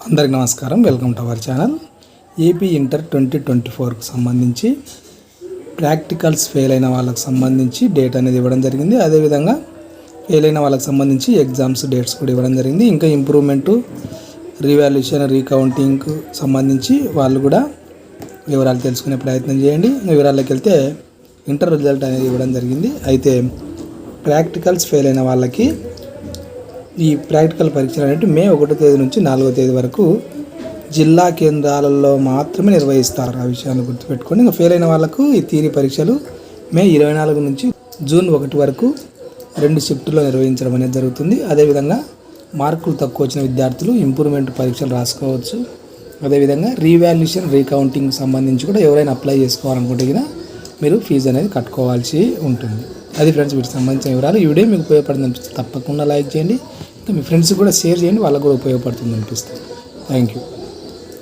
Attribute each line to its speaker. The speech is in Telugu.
Speaker 1: అందరికీ నమస్కారం. Welcome to our channel. AP inter 2024కు సంబంధించి ప్రాక్టికల్స్ ఫెయిల్ అయిన వాళ్ళకి సంబంధించి డేట్ అనేది ఇవ్వడం జరిగింది. అదేవిధంగా ఫెయిల్ అయిన వాళ్ళకి సంబంధించి ఎగ్జామ్స్ డేట్స్ కూడా ఇవ్వడం జరిగింది. ఇంకా ఇంప్రూవ్మెంటు, రీవాల్యుయేషన్, రీకౌంటింగ్కు సంబంధించి వాళ్ళు కూడా వివరాలు తెలుసుకునే ప్రయత్నం చేయండి. వివరాల్లోకి వెళ్తే ఇంటర్ రిజల్ట్ అనేది ఇవ్వడం జరిగింది. అయితే ప్రాక్టికల్స్ ఫెయిల్ అయిన వాళ్ళకి ఈ ప్రాక్టికల్ పరీక్షలు అనేవి మే 1వ తేదీ నుంచి 4వ తేదీ వరకు జిల్లా కేంద్రాలలో మాత్రమే నిర్వహిస్తారు. ఆ విషయాన్ని గుర్తుపెట్టుకోండి. ఇంకా ఫెయిల్ అయిన వాళ్ళకు ఈ థియరీ పరీక్షలు మే 24 నుంచి జూన్ 1 వరకు 2 షిఫ్టుల్లో నిర్వహించడం అనేది జరుగుతుంది. అదేవిధంగా మార్కులు తక్కువ వచ్చిన విద్యార్థులు ఇంప్రూవ్మెంట్ పరీక్షలు రాసుకోవచ్చు. అదేవిధంగా రీవాల్యుయేషన్, రీకౌంటింగ్ సంబంధించి కూడా ఎవరైనా అప్లై చేసుకోవాలనుకుంటే కూడా మీరు ఫీజు అనేది కట్టుకోవాల్సి ఉంటుంది. అది ఫ్రెండ్స్, వీటికి సంబంధించిన వివరాలు. ఈ వీడియో మీకు ఉపయోగపడుతుంది అనిపిస్తే తప్పకుండా లైక్ చేయండి. ఇంకా మీ ఫ్రెండ్స్కి కూడా షేర్ చేయండి, వాళ్ళకు కూడా ఉపయోగపడుతుంది అనిపిస్తుంది. Thank you.